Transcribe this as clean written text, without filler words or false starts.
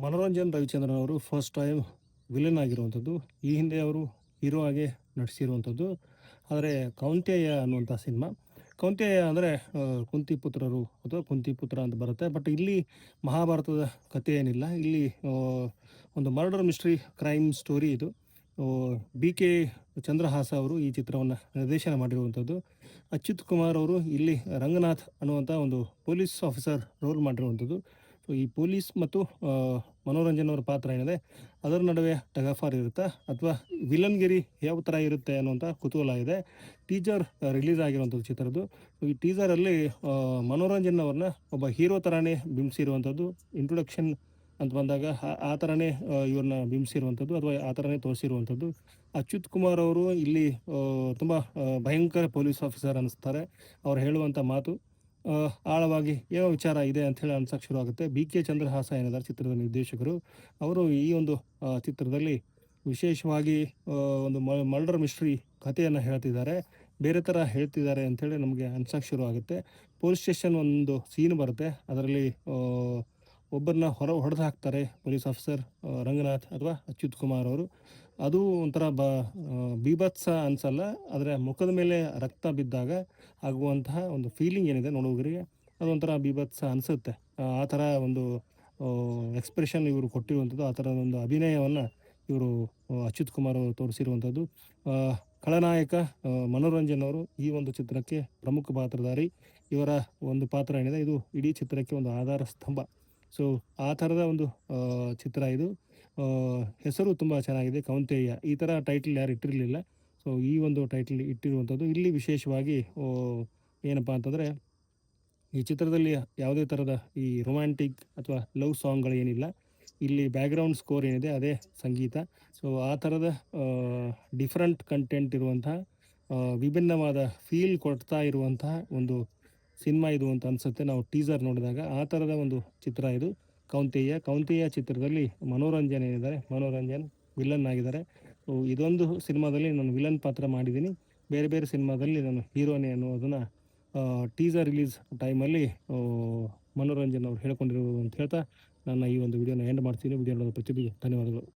ಮನೋರಂಜನ್ ರವಿಚಂದ್ರನ್ ಅವರು first time villain ಆಗಿರುವಂಥದ್ದು. ಈ ಹಿಂದೆ ಅವರು ಹೀರೋ ಆಗಿ ನಟಿಸಿರುವಂಥದ್ದು. ಆದರೆ ಕೌಂತೆಯ ಅನ್ನುವಂಥ ಸಿನಿಮಾ. ಕೌಂತೆಯ ಅಂದರೆ ಕುಂತಿಪುತ್ರರು ಅಥವಾ ಕುಂತಿಪುತ್ರ ಅಂತ ಬರುತ್ತೆ. ಬಟ್ ಇಲ್ಲಿ ಮಹಾಭಾರತದ ಕಥೆ ಏನಿಲ್ಲ. ಇಲ್ಲಿ ಒಂದು ಮರ್ಡರ್ ಮಿಸ್ಟ್ರಿ ಕ್ರೈಮ್ ಸ್ಟೋರಿ ಇದು. ಬಿ ಕೆ ಚಂದ್ರಹಾಸ ಅವರು ಈ ಚಿತ್ರವನ್ನು ನಿರ್ದೇಶನ ಮಾಡಿರುವಂಥದ್ದು. ಅಚ್ಯುತ್ ಕುಮಾರ್ ಅವರು ಇಲ್ಲಿ ರಂಗನಾಥ್ ಅನ್ನುವಂಥ ಒಂದು ಪೊಲೀಸ್ ಆಫೀಸರ್ ರೋಲ್ ಮಾಡಿರುವಂಥದ್ದು. ಸೊ ಈ ಪೊಲೀಸ್ ಮತ್ತು ಮನೋರಂಜನ್ ಅವರ ಪಾತ್ರ ಏನಿದೆ ಅದರ ನಡುವೆ ಟಗಫಾರ್ ಇರುತ್ತಾ ಅಥವಾ ವಿಲನ್ಗಿರಿ ಯಾವ ಥರ ಇರುತ್ತೆ ಅನ್ನುವಂಥ ಕುತೂಹಲ ಇದೆ. ಟೀಸರ್ ರಿಲೀಸ್ ಆಗಿರುವಂಥದ್ದು ಚಿತ್ರದ್ದು. ಈ ಟೀಸರಲ್ಲಿ ಮನೋರಂಜನ್ ಅವ್ರನ್ನ ಒಬ್ಬ ಹೀರೋ ಥರನೇ ಬಿಂಬಿಸಿರುವಂಥದ್ದು. ಇಂಟ್ರೊಡಕ್ಷನ್ ಅಂತ ಬಂದಾಗ ಆ ಥರನೇ ಇವ್ರನ್ನ ಬಿಂಬಿಸಿರುವಂಥದ್ದು ಅಥವಾ ಆ ಥರನೇ ತೋರಿಸಿರುವಂಥದ್ದು. ಅಚ್ಯುತ್ ಕುಮಾರ್ ಅವರು ಇಲ್ಲಿ ತುಂಬ ಭಯಂಕರ ಪೊಲೀಸ್ ಆಫೀಸರ್ ಅನ್ನಿಸ್ತಾರೆ. ಅವ್ರು ಹೇಳುವಂಥ ಮಾತು ಆಳವಾಗಿ ಏನೋ ವಿಚಾರ ಇದೆ ಅಂಥೇಳಿ ಅನ್ಸಕ್ಕೆ ಶುರು ಆಗುತ್ತೆ. ಬಿ ಕೆ ಚಂದ್ರಹಾಸ ಏನಿದ್ದಾರೆ ಚಿತ್ರದ ನಿರ್ದೇಶಕರು, ಅವರು ಈ ಒಂದು ಚಿತ್ರದಲ್ಲಿ ವಿಶೇಷವಾಗಿ ಒಂದು ಮರ್ಡರ್ ಮಿಸ್ಟ್ರಿ ಕಥೆಯನ್ನು ಹೇಳ್ತಿದ್ದಾರೆ. ಬೇರೆ ಥರ ಹೇಳ್ತಿದ್ದಾರೆ ಅಂಥೇಳಿ ನಮಗೆ ಅನ್ಸಕ್ಕೆ ಶುರು ಆಗುತ್ತೆ. ಪೊಲೀಸ್ ಸ್ಟೇಷನ್ ಒಂದು ಸೀನ್ ಬರುತ್ತೆ. ಅದರಲ್ಲಿ ಒಬ್ಬರನ್ನ ಹೊಡೆದು ಹಾಕ್ತಾರೆ ಪೊಲೀಸ್ ಆಫೀಸರ್ ರಂಗನಾಥ್ ಅಥವಾ ಅಚ್ಯುತ್ ಕುಮಾರ್ ಅವರು. ಅದು ಒಂಥರ ಬೀಭತ್ಸ ಅನಿಸಲ್ಲ, ಆದರೆ ಮುಖದ ಮೇಲೆ ರಕ್ತ ಬಿದ್ದಾಗ ಆಗುವಂತಹ ಒಂದು ಫೀಲಿಂಗ್ ಏನಿದೆ ನೋಡುಗರಿಗೆ ಅದೊಂಥರ ಬೀಭತ್ಸ ಅನಿಸುತ್ತೆ. ಆ ಥರ ಒಂದು ಎಕ್ಸ್ಪ್ರೆಷನ್ ಇವರು ಕೊಟ್ಟಿರುವಂಥದ್ದು, ಆ ಥರದ ಒಂದು ಅಭಿನಯವನ್ನು ಇವರು ಅಚ್ಯುತ್ ಕುಮಾರ್ ಅವರು ತೋರಿಸಿರುವಂಥದ್ದು. ಖಳನಾಯಕ ಮನೋರಂಜನ್ ಅವರು ಈ ಒಂದು ಚಿತ್ರಕ್ಕೆ ಪ್ರಮುಖ ಪಾತ್ರಧಾರಿ. ಇವರ ಒಂದು ಪಾತ್ರ ಏನಿದೆ ಇದು ಇಡೀ ಚಿತ್ರಕ್ಕೆ ಒಂದು ಆಧಾರ ಸ್ತಂಭ. ಸೊ ಆ ಥರದ ಒಂದು ಚಿತ್ರ ಇದು. ಹೆಸರು ತುಂಬ ಚೆನ್ನಾಗಿದೆ, ಕೌಂತೆಯ. ಈ ಥರ ಟೈಟಲ್ ಯಾರು ಇಟ್ಟಿರಲಿಲ್ಲ. ಸೊ ಈ ಒಂದು ಟೈಟಲ್ ಇಟ್ಟಿರುವಂಥದ್ದು. ಇಲ್ಲಿ ವಿಶೇಷವಾಗಿ ಏನಪ್ಪ ಅಂತಂದರೆ ಈ ಚಿತ್ರದಲ್ಲಿ ಯಾವುದೇ ಥರದ ಈ ರೊಮ್ಯಾಂಟಿಕ್ ಅಥವಾ ಲವ್ ಸಾಂಗ್ಗಳೇನಿಲ್ಲ. ಇಲ್ಲಿ ಬ್ಯಾಕ್ಗ್ರೌಂಡ್ ಸ್ಕೋರ್ ಏನಿದೆ ಅದೇ ಸಂಗೀತ. ಸೊ ಆ ಥರದ ಡಿಫ್ರೆಂಟ್ ಕಂಟೆಂಟ್ ಇರುವಂತಹ ವಿಭಿನ್ನವಾದ ಫೀಲ್ ಕೊಡ್ತಾ ಇರುವಂತಹ ಒಂದು ಸಿನಿಮಾ ಇದು ಅಂತ ಅನಿಸುತ್ತೆ ನಾವು ಟೀಸರ್ ನೋಡಿದಾಗ. ಆ ಥರದ ಒಂದು ಚಿತ್ರ ಇದು ಕೌಂತೆಯ ಚಿತ್ರದಲ್ಲಿ ಮನೋರಂಜನ್ ಏನಿದ್ದಾರೆ, ಮನೋರಂಜನ್ ವಿಲನ್ ಆಗಿದ್ದಾರೆ. ಸೊ ಇದೊಂದು ಸಿನಿಮಾದಲ್ಲಿ ನಾನು ವಿಲನ್ ಪಾತ್ರ ಮಾಡಿದ್ದೀನಿ. ಬೇರೆ ಬೇರೆ ಸಿನಿಮಾದಲ್ಲಿ ನಾನು ಹೀರೋನೇ ಅನ್ನೋದನ್ನು ಟೀಸರ್ ರಿಲೀಸ್ ಟೈಮಲ್ಲಿ ಮನೋರಂಜನ್ ಅವ್ರು ಹೇಳ್ಕೊಂಡಿರೋದು ಅಂತ ಹೇಳ್ತಾ ನನ್ನ ಈ ಒಂದು ವಿಡಿಯೋನ ಎಂಡ್ ಮಾಡ್ತೀನಿ. ವಿಡಿಯೋ ನೋಡೋದು ಪ್ರತಿಯೊಬ್ಬರಿಗೂ ಧನ್ಯವಾದಗಳು.